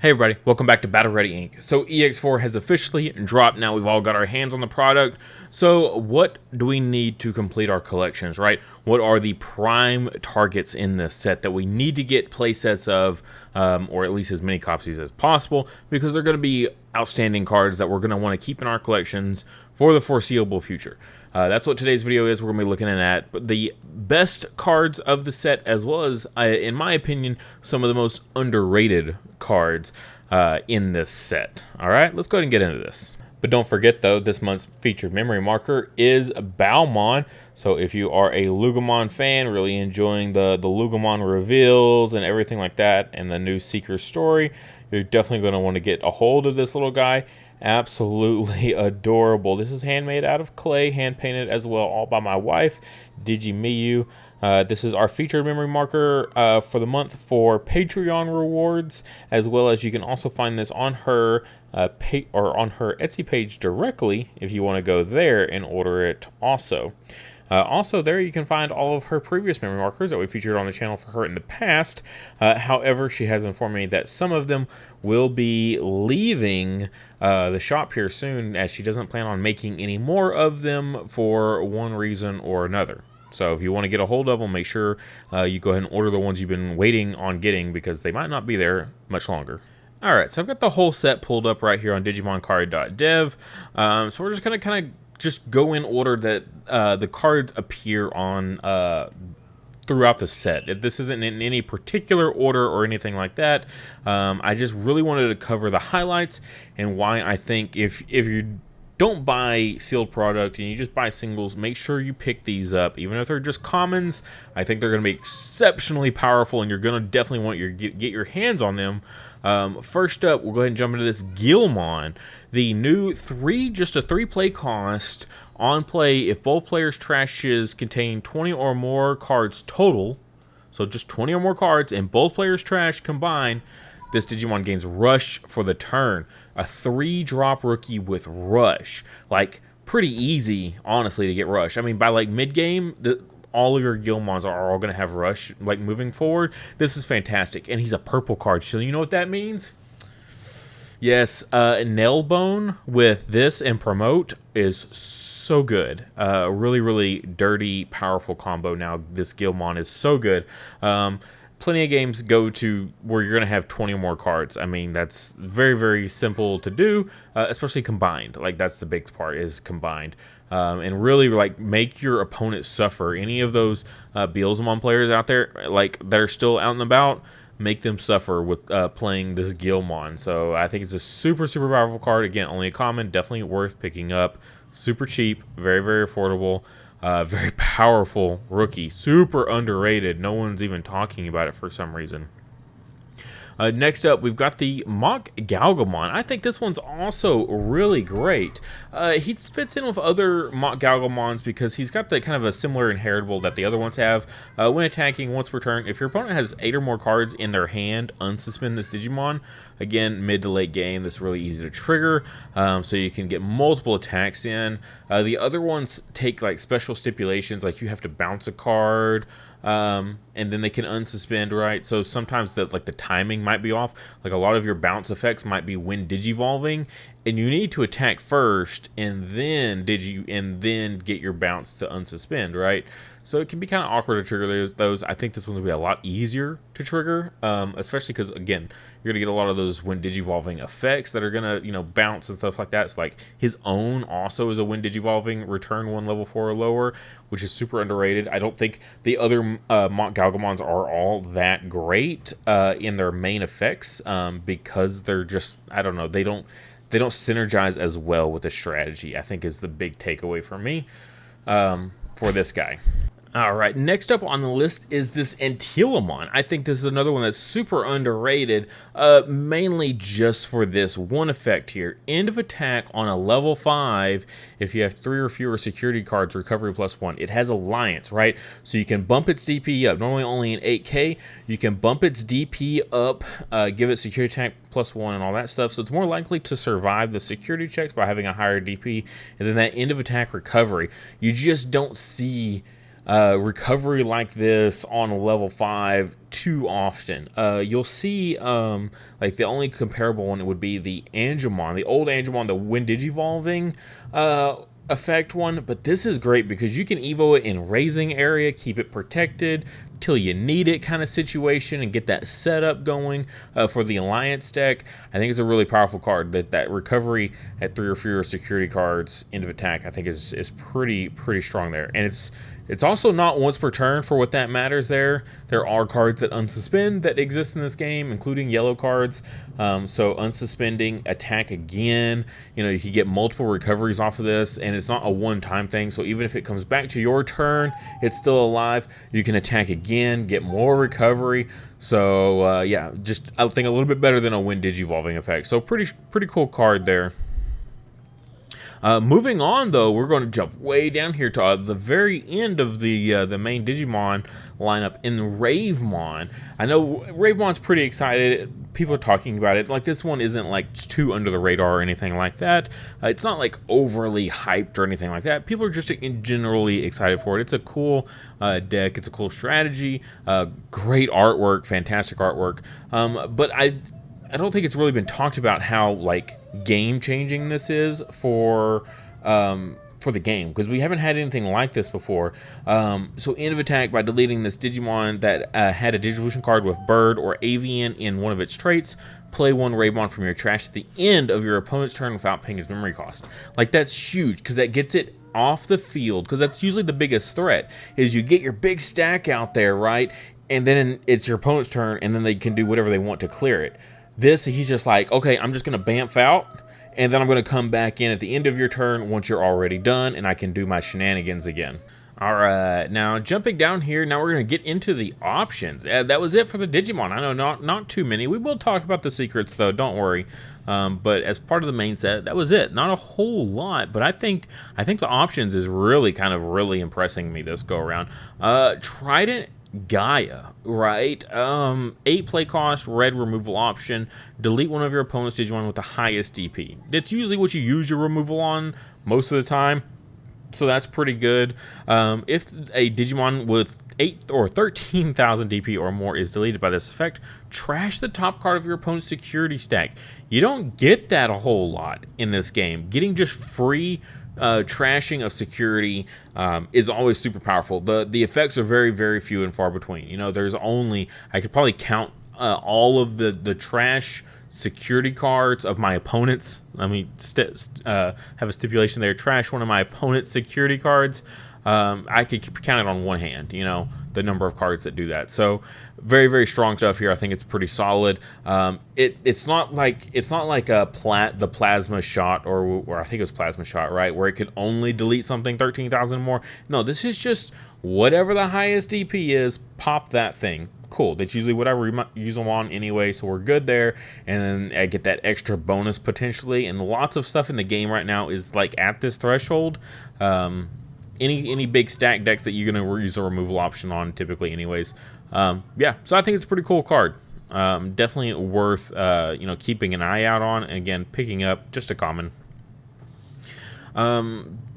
Hey everybody, welcome back to Battle Ready Inc. So EX4 has officially dropped now. We've all got our hands on the product. So what do we need to complete our collections, right? What are the prime targets in this set that we need to get playsets of, or at least as many copies as possible, because they're going to be outstanding cards that we're going to want to keep in our collections for the foreseeable future. That's what today's video is. We're going to be looking at the best cards of the set, as well as, in my opinion, some of the most underrated cards in this set. All right, let's go ahead and get into this. But don't forget, though, this month's featured memory marker is Ravemon. So if you are a Lugomon fan, really enjoying the Lugomon reveals and everything like that, and the new Seeker story, you're definitely going to want to get a hold of this little guy. Absolutely adorable. This is handmade out of clay, hand painted as well, all by my wife, Digimon. This is our featured memory marker for the month for Patreon rewards, as well as you can also find this on her on her Etsy page directly if you want to go there and order it also. Also, there you can find all of her previous memory markers that we featured on the channel for her in the past. However, she has informed me that some of them will be leaving the shop here soon, as she doesn't plan on making any more of them for one reason or another. So if you want to get a hold of them, make sure you go ahead and order the ones you've been waiting on getting, because they might not be there much longer. All right, so I've got the whole set pulled up right here on digimoncard.dev. So we're just going to kind of just go in order that the cards appear on throughout the set. This isn't in any particular order or anything like that. I just really wanted to cover the highlights and why I think if you don't buy sealed product and you just buy singles, make sure you pick these up. Even if they're just commons, I think they're going to be exceptionally powerful, and you're going to definitely want to get your hands on them. First up, we'll go ahead and jump into this Gilmon. The new just a 3-play cost on play. If both players' trashes contain 20 or more cards total, so just 20 or more cards, and both players' trash combined, this Digimon gains Rush for the turn. A 3-drop rookie with Rush. Like, pretty easy, honestly, to get Rush. I mean, by like mid-game, all of your Gilmons are all going to have Rush, like, moving forward. This is fantastic. And he's a purple card, so you know what that means? Yes, Nailbone with this and Promote is so good. Really, really dirty, powerful combo. Now, this Gilmon is so good. Plenty of games go to where you're going to have 20 or more cards. I mean, that's very, very simple to do, especially combined. Like, that's the big part, is combined. And really, like, make your opponent suffer. Any of those Beelzemon players out there, like, that are still out and about, make them suffer with playing this Gilmon. So I think it's a super, super powerful card. Again, only a common, definitely worth picking up. Super cheap, very, very affordable. Very powerful rookie, super underrated. No one's even talking about it for some reason. Next up, we've got the Mock Galgamon. I think this one's also really great. He fits in with other Mock Galgamons because he's got the kind of a similar inheritable that the other ones have. When attacking, once per turn, if your opponent has 8 or more cards in their hand, unsuspend this Digimon. Again, mid to late game, this is really easy to trigger, so you can get multiple attacks in. The other ones take like special stipulations, like you have to bounce a card, and then they can unsuspend, right? So sometimes the timing might be off. Like, a lot of your bounce effects might be when digivolving, and you need to attack first and then get your bounce to unsuspend, right? So it can be kind of awkward to trigger those. I think this one will be a lot easier to trigger, especially because, again, you're gonna get a lot of those when digivolving effects that are gonna, bounce and stuff like that. So, like, his own also is a when digivolving, return 1 level 4 or lower, which is super underrated. I don't think the other Mock Galgamons are all that great in their main effects, because they're just, I don't know, they don't synergize as well with the strategy, I think, is the big takeaway for me for this guy. All right, next up on the list is this Antylamon. I think this is another one that's super underrated, mainly just for this one effect here. End of attack on a level 5 if you have 3 or fewer security cards, recovery +1. It has Alliance, right? So you can bump its DP up. Normally only in 8K, you can bump its DP up, give it security attack +1 and all that stuff. So it's more likely to survive the security checks by having a higher DP. And then that end of attack recovery. You just don't see recovery like this on a level 5 too often. You'll see, like the only comparable one would be the Antylamon, the old Antylamon, the when digivolving effect one. But this is great because you can evo it in raising area, keep it protected till you need it kind of situation, and get that setup going for the alliance deck. I think it's a really powerful card. That recovery at 3 or fewer security cards end of attack, I think is pretty strong there. And it's also not once per turn for what that matters there. There are cards that unsuspend that exist in this game, including yellow cards. So unsuspending, attack again. You know, you can get multiple recoveries off of this, and it's not a one-time thing. So even if it comes back to your turn, it's still alive. You can attack again, get more recovery. So yeah, just I think a little bit better than a when digivolving effect. So pretty cool card there. Moving on, though, we're going to jump way down here to the very end of the main Digimon lineup in Ravemon. I know Ravemon's pretty excited. People are talking about it. Like, this one isn't like too under the radar or anything like that. It's not like overly hyped or anything like that. People are just generally excited for it. It's a cool deck. It's a cool strategy. Great artwork, fantastic artwork. But I don't think it's really been talked about how like game-changing this is for the game, because we haven't had anything like this before. So end of attack, by deleting this Digimon that had a Digivolution card with Bird or Avian in one of its traits, play one Ravemon from your trash at the end of your opponent's turn without paying its memory cost. Like, that's huge, because that gets it off the field, because that's usually the biggest threat, is you get your big stack out there, right? And then it's your opponent's turn, and then they can do whatever they want to clear it. This, he's just like, okay, I'm just going to bamf out, and then I'm going to come back in at the end of your turn once you're already done, and I can do my shenanigans again. All right, now jumping down here, now we're going to get into the options. That was it for the Digimon. I know not too many. We will talk about the secrets, though, don't worry. But as part of the main set, that was it. Not a whole lot, but I think the options is really impressing me this go around. Trident Gaia, right? 8 play cost, red removal option. Delete one of your opponent's Digimon with the highest DP. That's usually what you use your removal on most of the time, so that's pretty good. If a Digimon with 8 or 13,000 DP or more is deleted by this effect, trash the top card of your opponent's security stack. You don't get that a whole lot in this game. Getting just free trashing of security is always super powerful. The effects are very few and far between. You know, there's only, I could probably count all of the trash security cards of my opponents. Let me have a stipulation there. Trash one of my opponent's security cards. I could count it on one hand, you know, the number of cards that do that. So very strong stuff here. I think it's pretty solid. It's not like the plasma shot, or I think it was plasma shot, right, where it could only delete something 13,000 more. No, this is just whatever the highest DP is, pop that thing. Cool. That's usually what I use them on anyway, so we're good there. And then I get that extra bonus potentially, and lots of stuff in the game right now is like at this threshold. Any big stack decks that you're going to use a removal option on typically anyways. Yeah, so I think it's a pretty cool card. Definitely worth keeping an eye out on, and again, picking up just a common.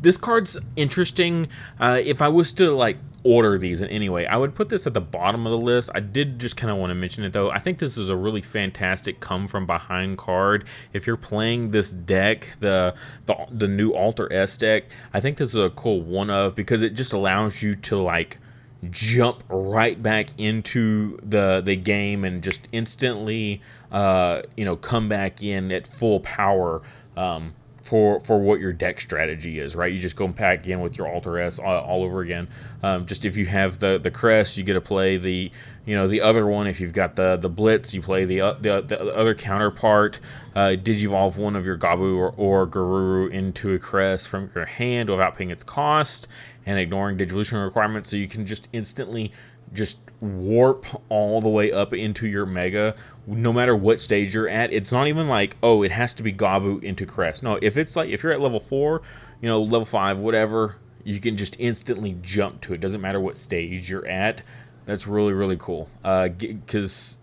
This card's interesting. If I was to like order these in any way, I would put this at the bottom of the list. I did just kind of want to mention it though. I think this is a really fantastic come from behind card. If you're playing this deck, the new Alter S deck, I think this is a cool one of, because it just allows you to like jump right back into the game and just instantly come back in at full power for what your deck strategy is, right? You just go back in with your Alter S all over again. Just if you have the crest, you get to play the other one. If you've got the blitz, you play the other counterpart. Digivolve one of your Gabu or Garuru into a crest from your hand without paying its cost and ignoring Digivolution requirements, so you can just instantly just warp all the way up into your mega no matter what stage you're at. It's not even like, oh, it has to be Gabu into crest. No, if it's like, if you're at level 4, level 5, whatever, you can just instantly jump to it. Doesn't matter what stage you're at. That's really cool, because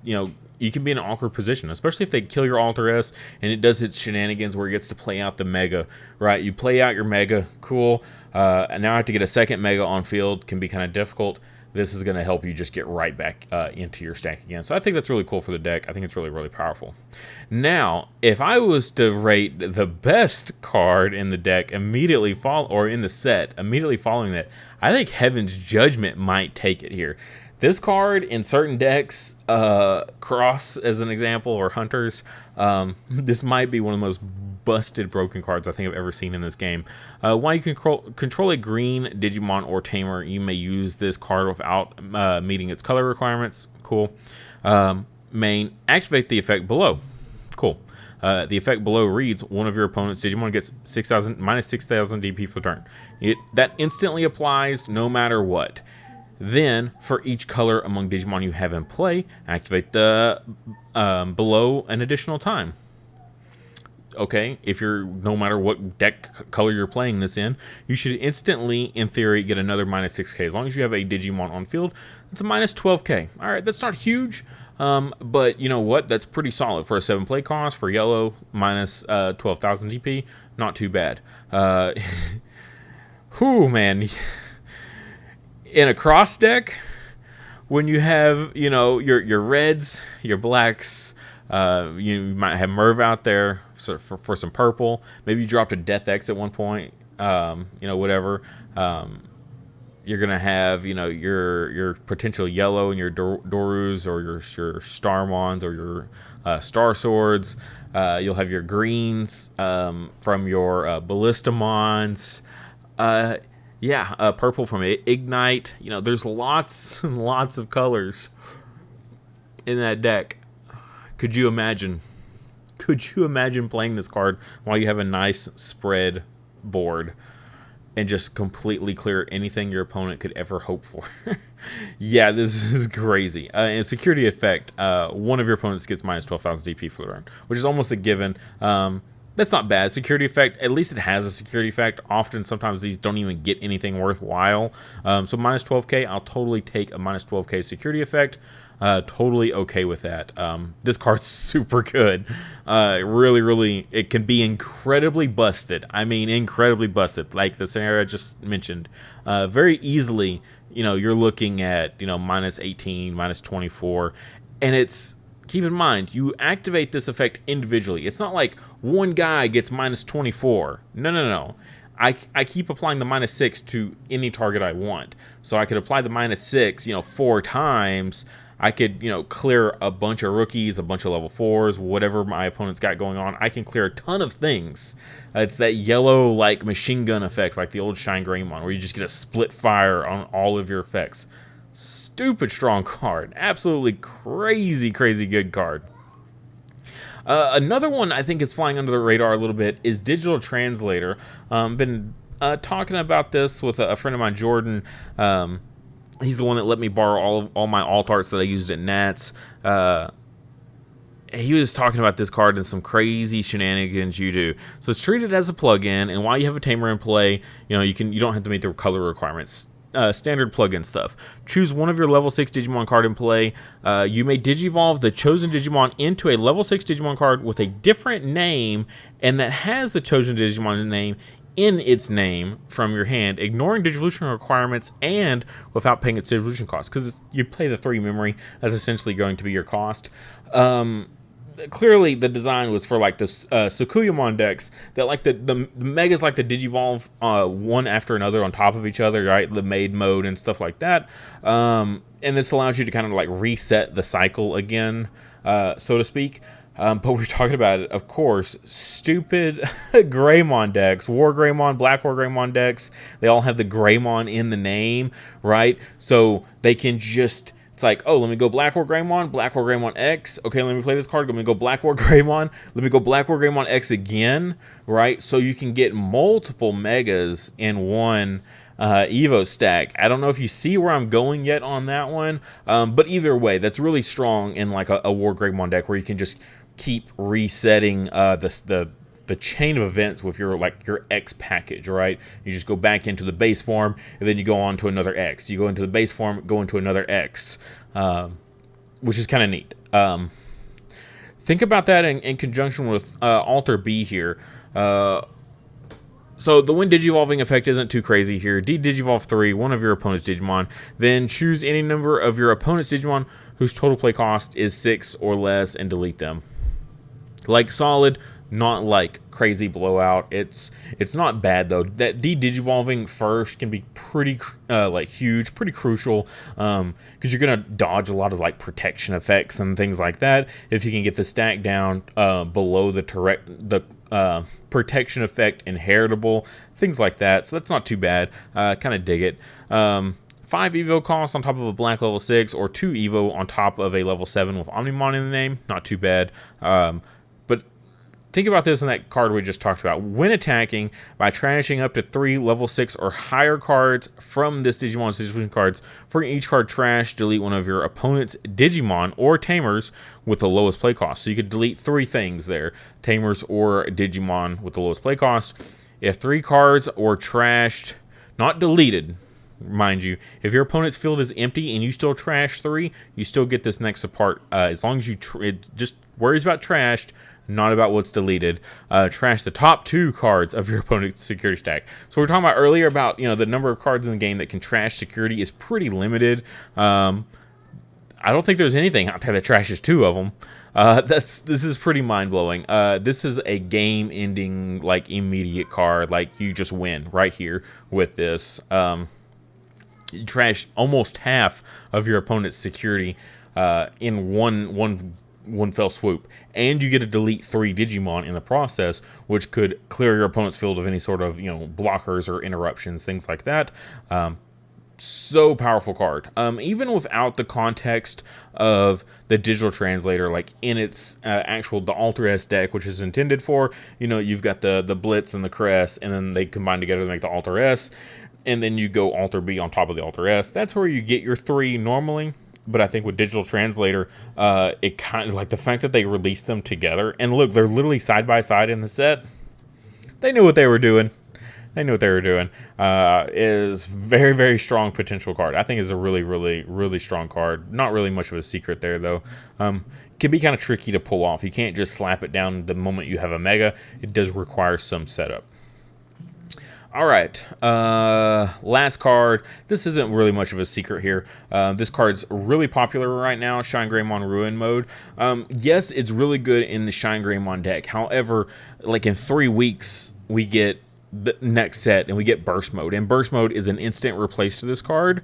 you can be in an awkward position, especially if they kill your Alter S and it does its shenanigans where it gets to play out the Mega, right? You play out your Mega, cool. And now I have to get a second Mega on field, can be kind of difficult. This is going to help you just get right back into your stack again. So I think that's really cool for the deck. I think it's really, really powerful. Now, if I was to rate the best card in the deck immediately or in the set, immediately following that, I think Heaven's Judgment might take it here. This card in certain decks, Cross as an example, or Hunters, this might be one of the most busted broken cards I think I've ever seen in this game. While you can control a green Digimon or Tamer, you may use this card without meeting its color requirements. Cool. Main, activate the effect below. Cool. The effect below reads, one of your opponent's Digimon gets minus 6,000 DP for turn. That instantly applies no matter what. Then, for each color among Digimon you have in play, activate the below an additional time. Okay, if you're, no matter what deck color you're playing this in, you should instantly, in theory, get another minus 6k. As long as you have a Digimon on field, it's a minus 12k. All right, that's not huge, but you know what? That's pretty solid for a 7 play cost for yellow, minus 12,000 DP. Not too bad. Whew, man. In a cross deck, when you have, you know, your reds, your blacks, you might have Merv out there for some purple. Maybe you dropped a Death X at one point. You know, whatever. You're gonna have, you know, your potential yellow and your Dorus or your Starmons or your Star Swords. You'll have your greens from your Ballistamons. Purple from Ignite. You know, there's lots and lots of colors in that deck. Could you imagine? Could you imagine playing this card while you have a nice spread board and just completely clear anything your opponent could ever hope for? Yeah, this is crazy. And security effect, one of your opponents gets minus 12,000 DP for the round, which is almost a given. That's not bad. Security effect, at least it has a security effect. Often, sometimes these don't even get anything worthwhile. So minus 12k, I'll totally take a minus 12k security effect. Totally okay with that. This card's super good. Really, it can be incredibly busted. I mean, incredibly busted. Like the scenario I just mentioned. Very easily, you know, you're looking at, you know, minus 18, minus 24. And it's, keep in mind, you activate this effect individually. It's not like one guy gets minus 24. No. I keep applying the minus 6 to any target I want. So I could apply the minus 6, you know, 4 times. I could, you know, clear a bunch of rookies, a bunch of level 4s, whatever my opponent's got going on. I can clear a ton of things. It's that yellow, like, machine gun effect, like the old ShineGreymon, where you just get a split fire on all of your effects. Stupid strong card. Absolutely crazy good card. Another one I think is flying under the radar a little bit is Digital Translator. Been talking about this with a friend of mine, Jordan. He's the one that let me borrow all my alt arts that I used at Nats. He was talking about this card and some crazy shenanigans you do. So it's treated as a plugin, and while you have a Tamer in play, you know, you don't have to meet the color requirements. Standard plugin stuff. Choose one of your level 6 Digimon card in play. You may Digivolve the chosen Digimon into a level 6 Digimon card with a different name and that has the chosen Digimon name in its name from your hand, ignoring Digivolution requirements and without paying its Digivolution cost. Because you play the 3 memory, that's essentially going to be your cost. Clearly the design was for like the Sukuyamon decks that like the megas like the Digivolve one after another on top of each other, right? The maid mode and stuff like that. And this allows you to kind of like reset the cycle again, so to speak. But we're talking about it, of course, stupid Greymon decks, War Greymon, Black War Greymon decks. They all have the Greymon in the name, right? So they can just, it's like, oh, let me go Black War Greymon X. Okay, let me play this card. Let me go Black War Greymon. Let me go Black War Greymon X again, right? So you can get multiple megas in one Evo stack. I don't know if you see where I'm going yet on that one, but either way, that's really strong in like a War Greymon deck where you can just keep resetting the chain of events with your X package, right? You just go back into the base form and then you go on to another X. You go into the base form, go into another X, which is kind of neat. Think about that in conjunction with Alter B here. So the when Digivolving effect isn't too crazy here. Digivolve 3, one of your opponent's Digimon. Then choose any number of your opponent's Digimon whose total play cost is 6 or less and delete them. Like solid, not like crazy blowout. It's not bad though. That Digivolving first can be pretty like huge, pretty crucial, because you're gonna dodge a lot of like protection effects and things like that if you can get the stack down below the protection effect inheritable, things like that. So that's not too bad. Kind of dig it. 5 Evo cost on top of a black level 6, or 2 Evo on top of a level 7 with Omnimon in the name. Not too bad. But think about this in that card we just talked about. When attacking, by trashing up to 3 level 6 or higher cards from this Digimon Situation cards, for each card trash, delete one of your opponent's Digimon or Tamers with the lowest play cost. So you could delete 3 things there. Tamers or Digimon with the lowest play cost. If 3 cards were trashed, not deleted, mind you, if your opponent's field is empty and you still trash 3, you still get this next support. As long as you it just worries about trashed, not about what's deleted. Trash the top 2 cards of your opponent's security stack. So we were talking about earlier about, you know, the number of cards in the game that can trash security is pretty limited. I don't think there's anything out there that trashes 2 of them. This is pretty mind-blowing. This is a game-ending, like, immediate card. Like, you just win right here with this. You trash almost half of your opponent's security in one fell swoop, and you get to delete 3 Digimon in the process, which could clear your opponent's field of any sort of, you know, blockers or interruptions, things like that. So powerful card. Even without the context of the digital translator, like in its the Alter S deck, which is intended for, you know, you've got the Blitz and the Crest, and then they combine together to make the Alter S, and then you go Alter B on top of the Alter S. That's where you get your 3 normally. But I think with Digital Translator, it kind of like the fact that they released them together, and look, they're literally side by side in the set. They knew what they were doing. Is very, very strong potential card. I think is a really, really, really strong card. Not really much of a secret there though. Can be kind of tricky to pull off. You can't just slap it down the moment you have a mega. It does require some setup. All right, last card. This isn't really much of a secret here. This card's really popular right now, ShineGreymon Ruin mode. Yes, it's really good in the ShineGreymon deck. However, like in 3 weeks, we get the next set and we get Burst Mode. And Burst Mode is an instant replace to this card,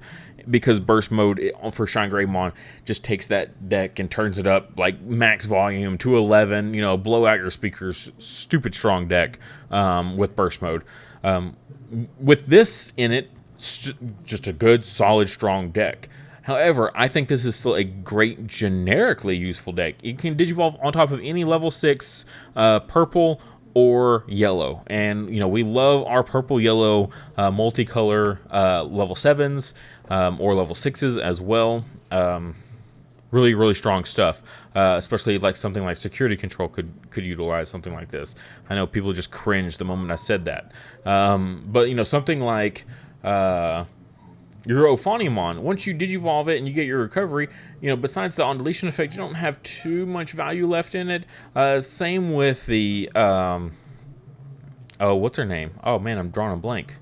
because Burst Mode for ShineGreymon just takes that deck and turns it up like max volume to 11, you know, blow out your speakers. Stupid strong deck with Burst Mode. With this in it, just a good, solid, strong deck. However, I think this is still a great generically useful deck. It can Digivolve on top of any level 6 purple or yellow. And, you know, we love our purple-yellow multicolor level 7s or level 6s as well. Really, really strong stuff, especially like something like Security Control could utilize something like this. I know people just cringed the moment I said that. But, you know, something like your Ophanimon, once you Digivolve it and you get your recovery, you know, besides the on-deletion effect, you don't have too much value left in it. Same with the, what's her name? Oh, man, I'm drawing a blank.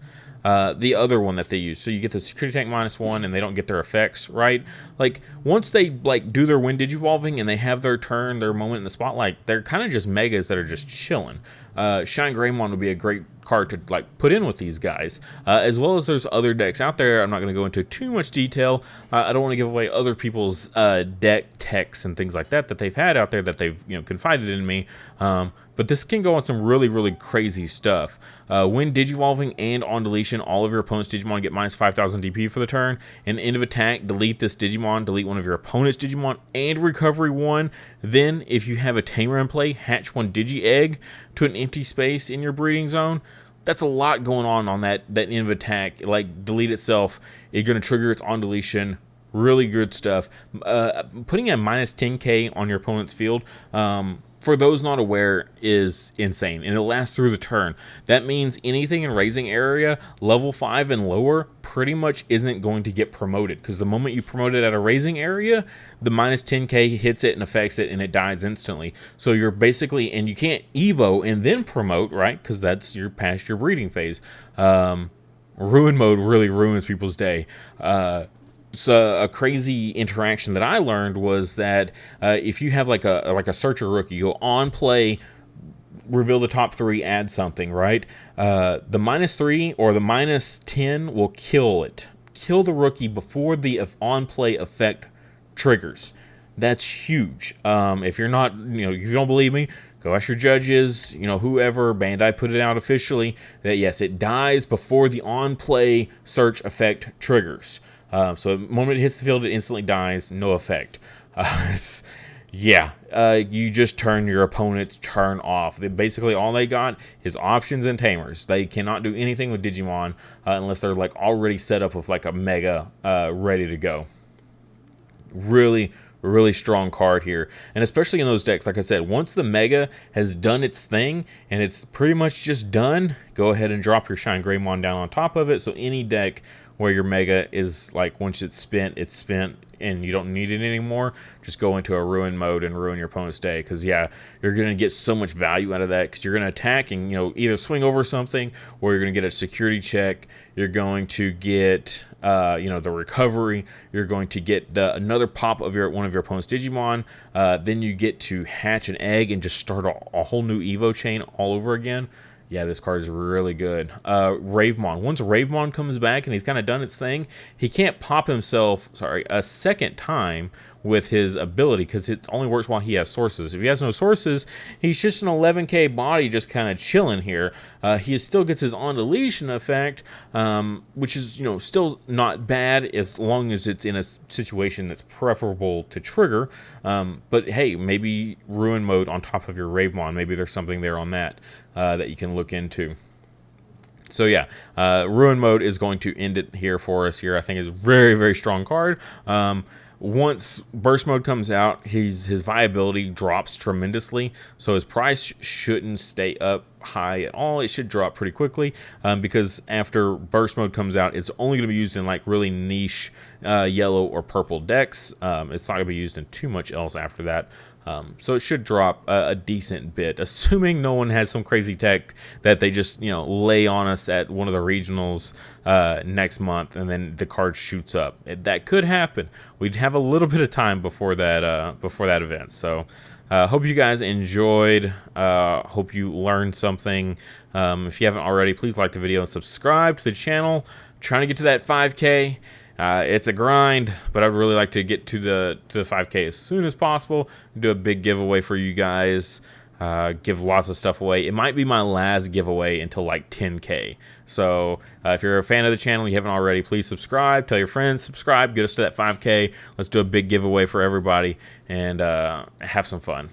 The other one that they use. So you get the security tank -1 and they don't get their effects, right? Like, once they like do their wind digivolving and they have their turn, their moment in the spotlight, they're kind of just megas that are just chilling. ShineGreymon would be a great card to like put in with these guys, as well as there's other decks out there. I'm not going to go into too much detail. I don't want to give away other people's deck techs and things like that they've had out there that they've, you know, confided in me. But this can go on some really, really crazy stuff. When Digivolving and on deletion, all of your opponent's Digimon get minus 5,000 DP for the turn. And end of attack, delete this Digimon, delete one of your opponent's Digimon, and recovery 1. Then, if you have a Tamer in play, hatch 1 Digi-Egg to an empty space in your breeding zone. That's a lot going on that end of attack. Like, delete itself, you're going to trigger its on deletion. Really good stuff. Putting a minus 10k on your opponent's field for those not aware, is insane, and it lasts through the turn. That means anything in raising area, level 5 and lower, pretty much isn't going to get promoted, because the moment you promote it at a raising area, the minus 10k hits it and affects it, and it dies instantly. So you're basically, and you can't Evo and then promote, right? Because you're past your breeding phase. Ruin mode really ruins people's day. So a crazy interaction that I learned was that if you have like a searcher rookie, you go on play, reveal the top 3, add something, right? The -3 or the -10 will kill the rookie before the on play effect triggers. That's huge. If you're not, you don't believe me, go ask your judges, whoever. Bandai put it out officially that yes, it dies before the on play search effect triggers. So the moment it hits the field, it instantly dies, no effect. You just turn your opponent's turn off. Basically, all they got is options and tamers. They cannot do anything with Digimon unless they're like already set up with like a mega ready to go. Really strong card here, and especially in those decks, like I said, once the mega has done its thing and it's pretty much just done, go ahead and drop your ShineGreymon down on top of it. So any deck where your mega is like, once it's spent and you don't need it anymore, just go into a ruin mode and ruin your opponent's day. Because yeah, you're going to get so much value out of that, because you're going to attack and either swing over something, or you're going to get a security check, you're going to get the recovery, you're going to get another pop of one of your opponent's Digimon, then you get to hatch an egg and just start a whole new Evo chain all over again. Yeah, this card is really good. Ravemon. Once Ravemon comes back and he's kind of done its thing, he can't pop himself, a second time with his ability, because it only works while he has sources. If he has no sources, he's just an 11k body just kind of chilling here. He still gets his on-deletion effect, which is, still not bad as long as it's in a situation that's preferable to trigger. But hey, maybe ruin mode on top of your Ravemon. Maybe there's something there on that that you can look into. So yeah, ruin mode is going to end it here for us here. I think it's a very strong card. Once burst mode comes out, his viability drops tremendously, so his price shouldn't stay up high at all. It should drop pretty quickly, because after burst mode comes out, it's only going to be used in like really niche yellow or purple decks. It's not going to be used in too much else after that. So it should drop a decent bit, assuming no one has some crazy tech that they just lay on us at one of the regionals next month, and then the card shoots up. That could happen. We'd have a little bit of time before that event. So hope you guys enjoyed. Hope you learned something. If you haven't already, please like the video and subscribe to the channel. I'm trying to get to that 5K. It's a grind, but I'd really like to get to the 5K as soon as possible. Do a big giveaway for you guys. Give lots of stuff away. It might be my last giveaway until like 10K. So if you're a fan of the channel, you haven't already, please subscribe. Tell your friends, subscribe. Get us to that 5K. Let's do a big giveaway for everybody and have some fun.